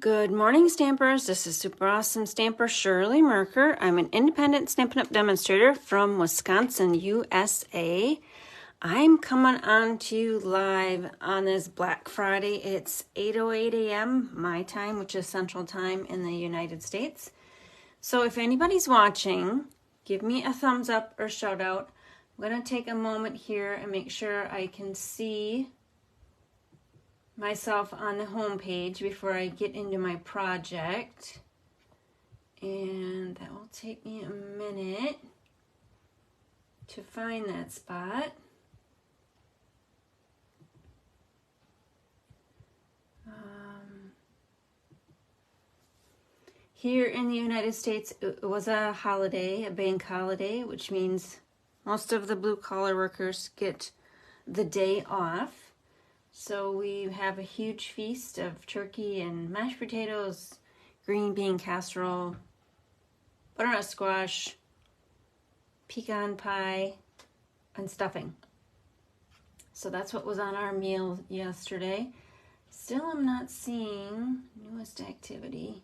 Good morning, Stampers. This is Super Awesome Stamper Shirley Merker. I'm an independent Stampin' Up! Demonstrator from Wisconsin, USA. I'm coming on to you live on this Black Friday. It's 8:08 a.m. my time, which is Central Time in the United States. So if anybody's watching, give me a thumbs up or shout out. I'm going to take a moment here and make sure I can see myself on the home page before I get into my project, and that will take me a minute to find that spot. Here in the United States, it was a holiday, a bank holiday, which means most of the blue collar workers get the day off. So we have a huge feast of turkey and mashed potatoes, green bean casserole, butternut squash, pecan pie, and stuffing. So that's what was on our meal yesterday. Still I'm not seeing newest activity.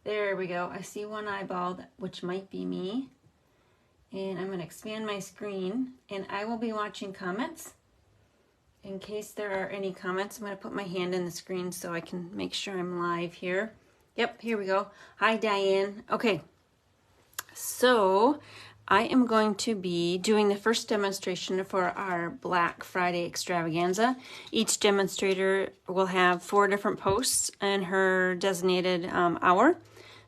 There we go. I see one eyeball, which might be me. And I'm going to expand my screen, and I will be watching comments. In case there are any comments, I'm going to put my hand in the screen so I can make sure I'm live here. Yep, here we go. Hi, Diane. Okay, so I am going to be doing the first demonstration for our Black Friday extravaganza. Each demonstrator will have 4 different posts in her designated hour.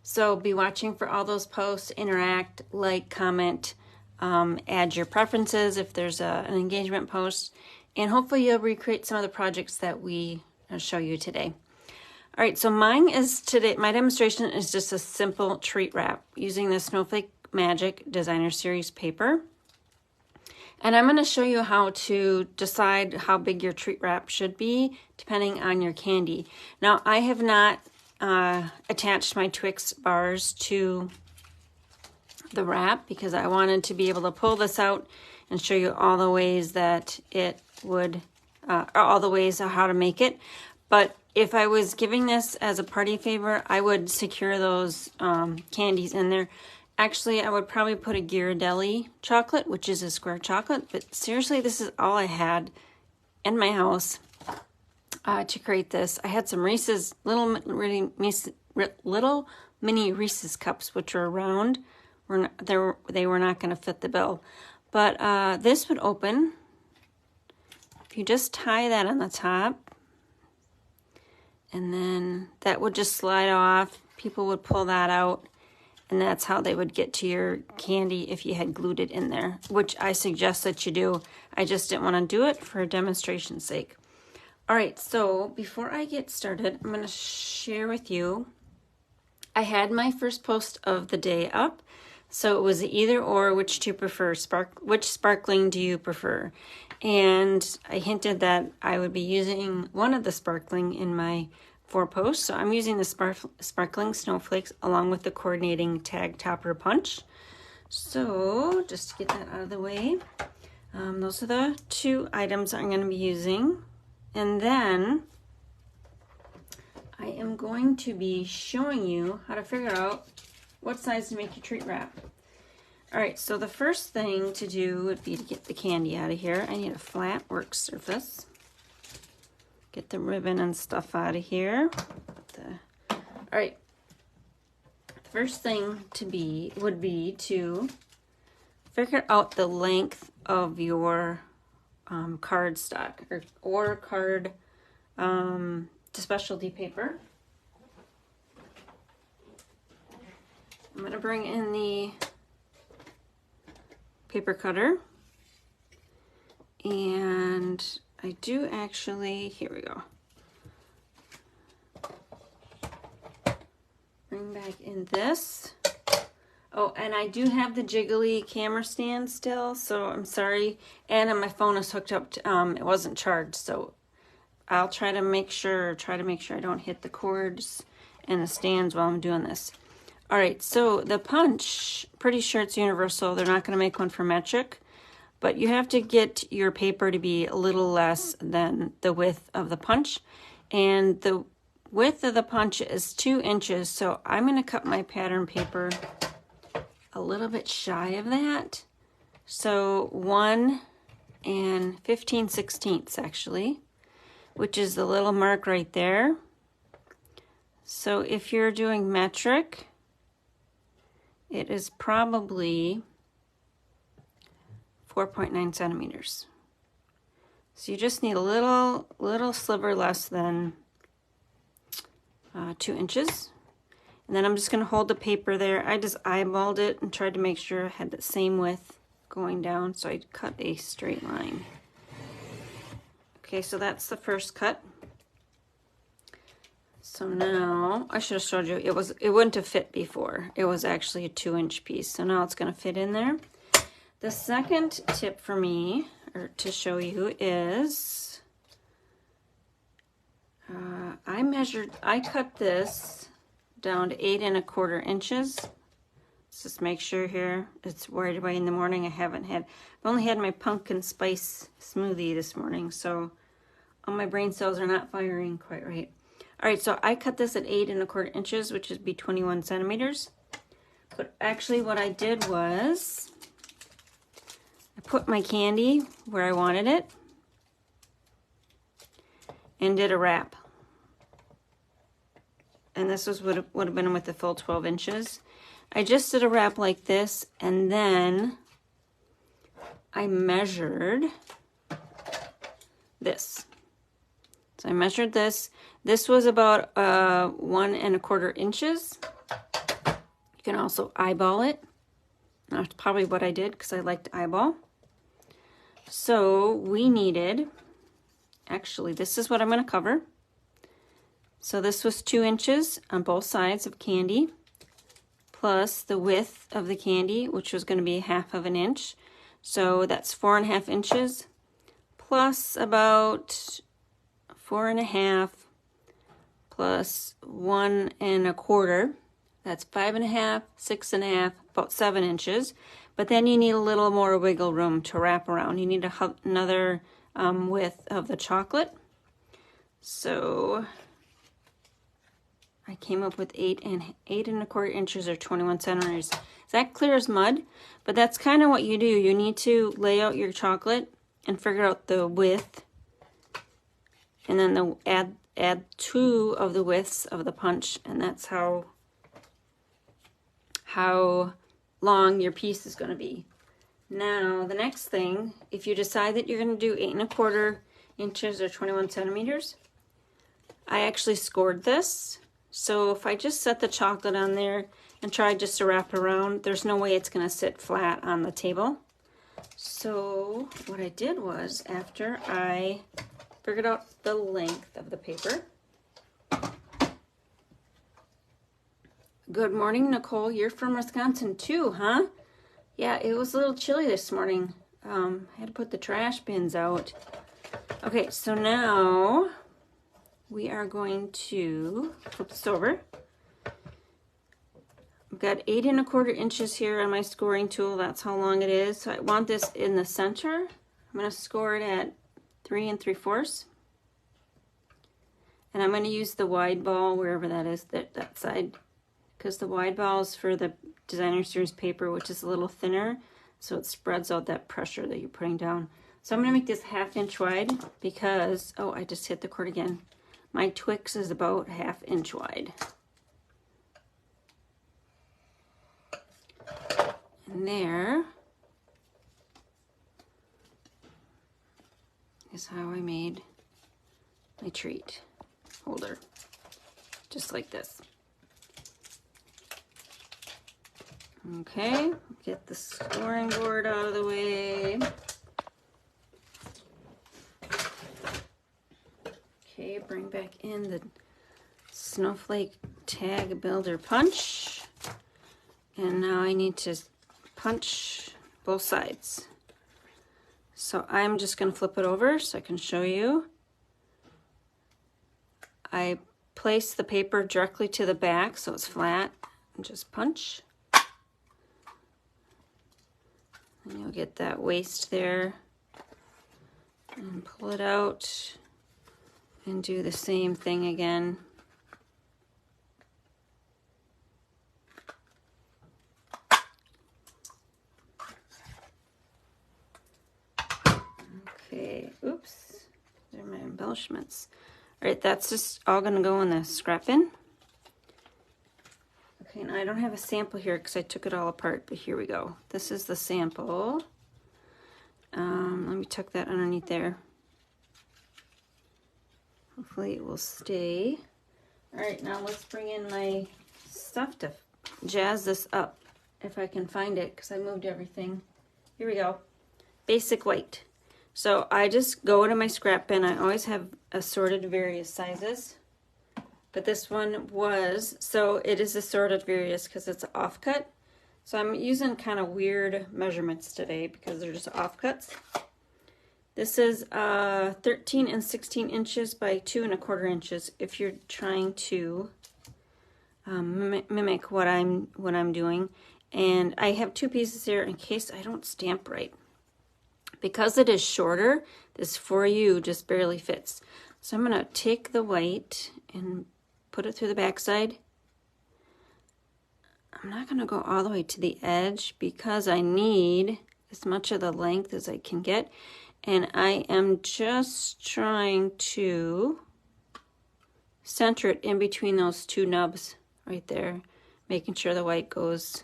So be watching for all those posts, interact, like, comment, add your preferences if there's an engagement post. And hopefully you'll recreate some of the projects that we show you today. All right, so mine is today, my demonstration is just a simple treat wrap using the Snowflake Magic Designer Series paper. And I'm gonna show you how to decide how big your treat wrap should be depending on your candy. Now, I have not attached my Twix bars to the wrap because I wanted to be able to pull this out and show you all the ways that it would, all the ways of how to make it. But if I was giving this as a party favor, I would secure those candies in there. Actually, I would probably put a Ghirardelli chocolate, which is a square chocolate, but seriously, this is all I had in my house to create this. I had some Reese's, little mini Reese's cups, which were round. They were not going to fit the bill. But this would open. If you just tie that on the top, and then that would just slide off. People would pull that out, and that's how they would get to your candy if you had glued it in there, which I suggest that you do. I just didn't want to do it for demonstration's sake. All right, so before I get started, I'm going to share with you, I had my first post of the day up. So it was either or, which do you prefer? Which sparkling do you prefer? And I hinted that I would be using one of the sparkling in my 4 posts. So I'm using the sparkling snowflakes along with the coordinating tag topper punch. So just to get that out of the way, those are the 2 items I'm going to be using. And then I am going to be showing you how to figure out what size to make your treat wrap. All right, so the first thing to do would be to get the candy out of here. I need a flat work surface. Get the ribbon and stuff out of here. All right, the first thing would be to figure out the length of your card stock or card specialty paper. I'm going to bring in the paper cutter, and I do actually, here we go. Bring back in this. Oh, and I do have the jiggly camera stand still, so I'm sorry. And my phone is hooked up to, it wasn't charged, so I'll try to make sure I don't hit the cords and the stands while I'm doing this. All right, so the punch, pretty sure it's universal. They're not going to make one for metric, but you have to get your paper to be a little less than the width of the punch. And the width of the punch is 2 inches, so I'm going to cut my pattern paper a little bit shy of that. So 1 15/16 actually, which is the little mark right there. So if you're doing metric, it is probably 4.9 centimeters. So you just need a little sliver less than 2 inches. And then I'm just going to hold the paper there. I just eyeballed it and tried to make sure I had the same width going down, so I cut a straight line. Okay, so that's the first cut. So now, I should have showed you, it wouldn't have fit before. It was actually a 2-inch piece, so now it's going to fit in there. The second tip for me, or to show you, is I cut this down to 8 1/4 inches. Let's just make sure here, it's right away in the morning. I've only had my pumpkin spice smoothie this morning, so all my brain cells are not firing quite right. All right, so I cut this at 8 1/4 inches, which would be 21 centimeters. But actually what I did was, I put my candy where I wanted it and did a wrap. And this was what it would have been with the full 12 inches. I just did a wrap like this, and then I measured this. So I measured this. This was about 1 1/4 inches. You can also eyeball it. That's probably what I did because I like to eyeball. So we needed, actually this is what I'm going to cover. So this was 2 inches on both sides of candy, plus the width of the candy, which was going to be 1/2 inch. So that's 4 1/2 inches, plus about 4 1/2, plus 1 1/4. That's 5 1/2, 6 1/2, about 7 inches. But then you need a little more wiggle room to wrap around. You need another width of the chocolate. So I came up with 8 1/4 inches or 21 centimeters. Is that clear as mud? But that's kind of what you do. You need to lay out your chocolate and figure out the width, and then add 2 of the widths of the punch, and that's how long your piece is going to be. Now the next thing, if you decide that you're going to do 8 1/4 inches or 21 centimeters, I actually scored this. So if I just set the chocolate on there and try just to wrap it around, there's no way it's going to sit flat on the table. So what I did was, after I figured out the length of the paper. Good morning, Nicole. You're from Wisconsin too, huh? Yeah, it was a little chilly this morning. I had to put the trash bins out. Okay, so now we are going to flip this over. I've got 8 1/4 inches here on my scoring tool. That's how long it is. So I want this in the center. I'm going to score it at 3 3/4. And I'm going to use the wide ball, wherever that is, that side, because the wide ball is for the designer series paper, which is a little thinner, so it spreads out that pressure that you're putting down. So I'm going to make this 1/2 inch wide because, oh, I just hit the cord again. My Twix is about 1/2 inch wide. And there is how I made my treat holder, just like this. Okay, get the scoring board out of the way. Okay, bring back in the Snowflake tag builder punch. And now I need to punch both sides. So I'm just going to flip it over so I can show you. I place the paper directly to the back so it's flat and just punch. And you'll get that waist there. And pull it out and do the same thing again. Okay, oops, there are my embellishments. All right, that's just all gonna go in the scrap bin. Okay, and I don't have a sample here because I took it all apart, but here we go. This is the sample. Let me tuck that underneath there. Hopefully it will stay. All right, now let's bring in my stuff to jazz this up, if I can find it, because I moved everything. Here we go. Basic white. So I just go to my scrap bin. I always have assorted various sizes, but this one was, so it is assorted various because it's offcut. So I'm using kind of weird measurements today because they're just offcuts. This is 13 and 16 inches by 2 1/4 inches if you're trying to mimic what I'm doing. And I have 2 pieces here in case I don't stamp right. Because it is shorter, this for you just barely fits. So I'm gonna take the white and put it through the back side. I'm not gonna go all the way to the edge because I need as much of the length as I can get. And I am just trying to center it in between those 2 nubs right there, making sure the white goes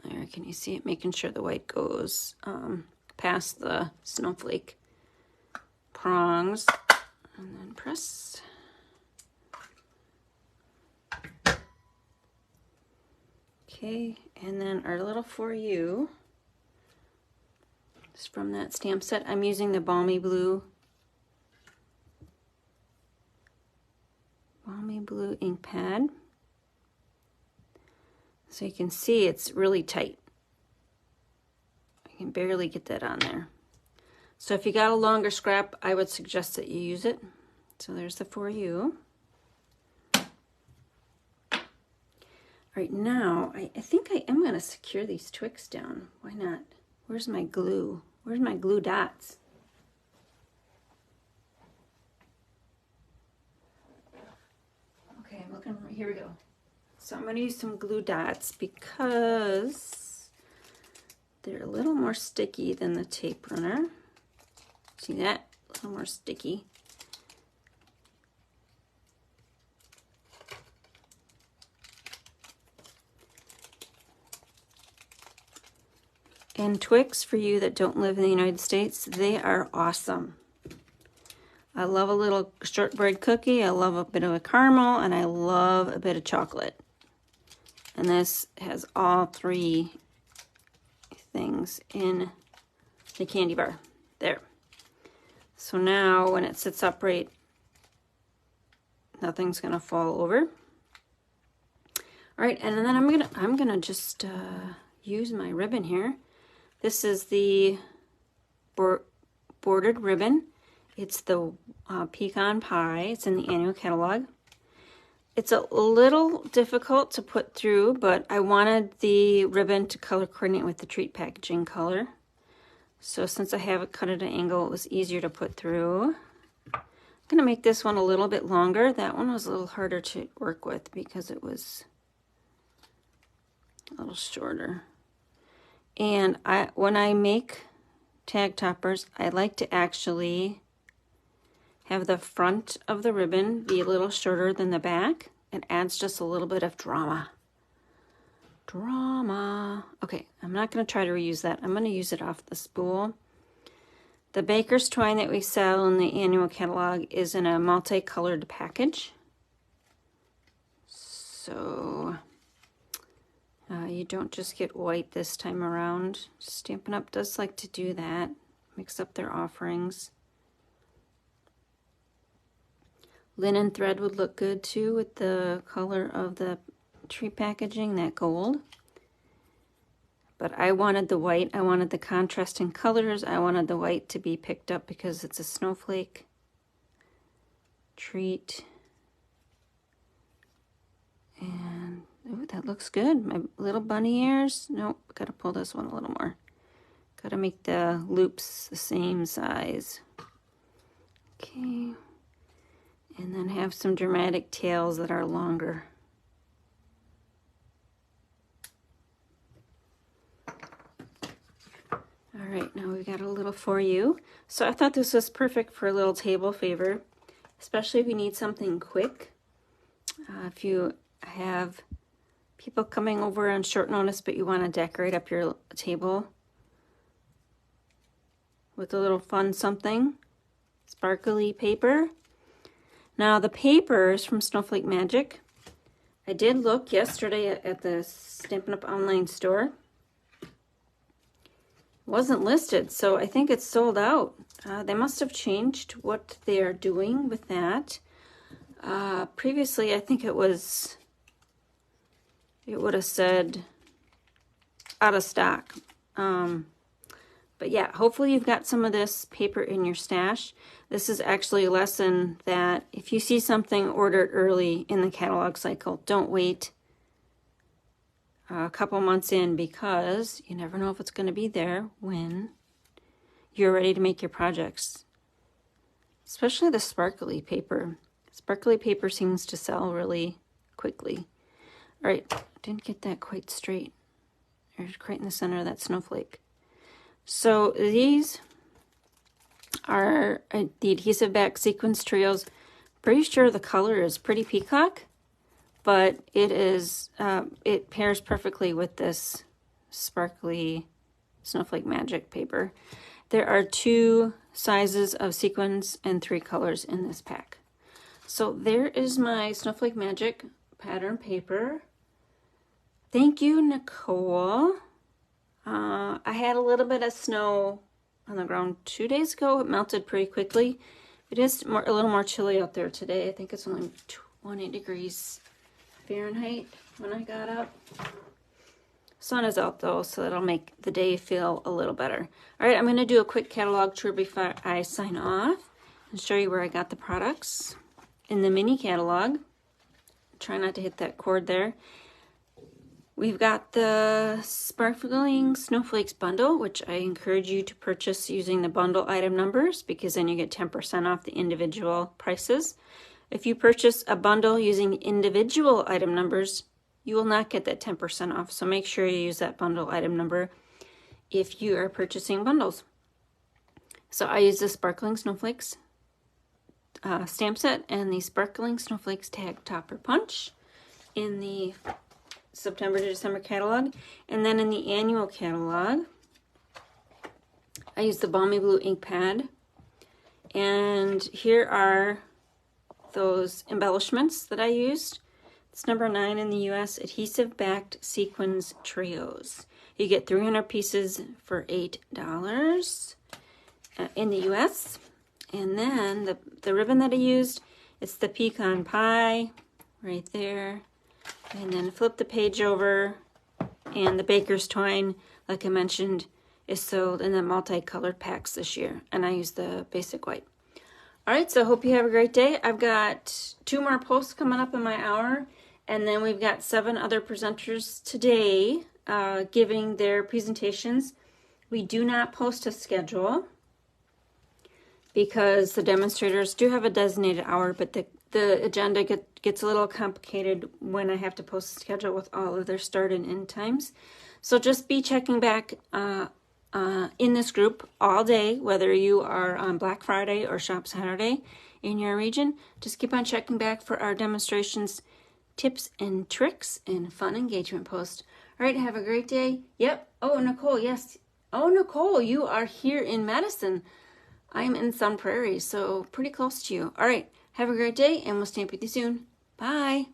there. Can you see it? Making sure the white goes past the snowflake prongs, and then press. Okay, and then our little for you is from that stamp set. I'm using the Balmy Blue ink pad. So you can see it's really tight. I can barely get that on there. So if you got a longer scrap, I would suggest that you use it. So there's the for you. All right, now I think I am going to secure these Twix down. Why not? Where's my glue? Where's my glue dots? Okay, I'm looking. Here we go. So I'm going to use some glue dots because they're a little more sticky than the tape runner. See that? A little more sticky. And Twix, for you that don't live in the United States, they are awesome. I love a little shortbread cookie, I love a bit of a caramel, and I love a bit of chocolate. And this has all 3 things in the candy bar. There. So now when it sits upright, nothing's gonna fall over. All right, and then I'm gonna just use my ribbon here. This is the bordered ribbon. It's the pecan pie. It's in the annual catalog. It's a little difficult to put through, but I wanted the ribbon to color coordinate with the treat packaging color. So since I have it cut at an angle, it was easier to put through. I'm gonna make this one a little bit longer. That one was a little harder to work with because it was a little shorter. And when I make tag toppers, I like to actually have the front of the ribbon be a little shorter than the back. It adds just a little bit of drama. Okay, I'm not going to try to reuse that. I'm going to use it off the spool. The baker's twine that we sell in the annual catalog is in a multicolored package. So you don't just get white this time around. Stampin' Up! Does like to do that. Mix up their offerings. Linen thread would look good too with the color of the tree packaging, that gold. But I wanted the white. I wanted the contrasting colors. I wanted the white to be picked up because it's a snowflake treat. And oh, that looks good. My little bunny ears. Nope, gotta pull this one a little more. Gotta make the loops the same size. Okay. And then have some dramatic tails that are longer. All right, now we've got a little for you. So I thought this was perfect for a little table favor, especially if you need something quick. If you have people coming over on short notice, but you want to decorate up your table with a little fun something, sparkly paper. Now the paper is from Snowflake Magic. I did look yesterday at the Stampin' Up! Online store. It wasn't listed, so I think it's sold out. They must have changed what they are doing with that. Previously, I think it would have said out of stock. But yeah, hopefully you've got some of this paper in your stash. This is actually a lesson that if you see something ordered early in the catalog cycle, don't wait a couple months in, because you never know if it's going to be there when you're ready to make your projects. Especially the sparkly paper. Sparkly paper seems to sell really quickly. All right, didn't get that quite straight. There's right in the center of that snowflake. So these are the adhesive back sequence trios. Pretty sure the color is Pretty Peacock, but it is it pairs perfectly with this sparkly Snowflake Magic paper. There are 2 sizes of sequins and 3 colors in this pack. So there is my Snowflake Magic pattern paper. Thank you, Nicole. I had a little bit of snow on the ground 2 days ago. It melted pretty quickly. It is a little more chilly out there today. I think it's only 20 degrees Fahrenheit when I got up. Sun is out though, so that'll make the day feel a little better. All right, I'm going to do a quick catalog tour before I sign off and show you where I got the products in the mini catalog. Try not to hit that cord there. We've got the Sparkling Snowflakes bundle, which I encourage you to purchase using the bundle item numbers, because then you get 10% off the individual prices. If you purchase a bundle using individual item numbers, you will not get that 10% off. So make sure you use that bundle item number if you are purchasing bundles. So I use the Sparkling Snowflakes stamp set and the Sparkling Snowflakes tag topper punch in the September to December catalog. And then in the annual catalog, I use the Balmy Blue ink pad. And here are those embellishments that I used. It's number 9 in the US, adhesive backed sequins trios. You get 300 pieces for $8 in the US. And then the ribbon that I used, it's the pecan pie right there. And then flip the page over, and the baker's twine, like I mentioned, is sold in the multicolored packs this year. And I use the basic white. All right, so I hope you have a great day. I've got 2 more posts coming up in my hour. And then we've got 7 other presenters today giving their presentations. We do not post a schedule because the demonstrators do have a designated hour, but the agenda gets a little complicated when I have to post a schedule with all of their start and end times. So just be checking back in this group all day, whether you are on Black Friday or Shop Saturday in your region. Just keep on checking back for our demonstrations, tips and tricks, and fun engagement posts. All right, have a great day. Yep. Oh, Nicole, yes. Oh, Nicole, you are here in Madison. I'm in Sun Prairie, so pretty close to you. All right, have a great day, and we'll stamp with you soon. Bye.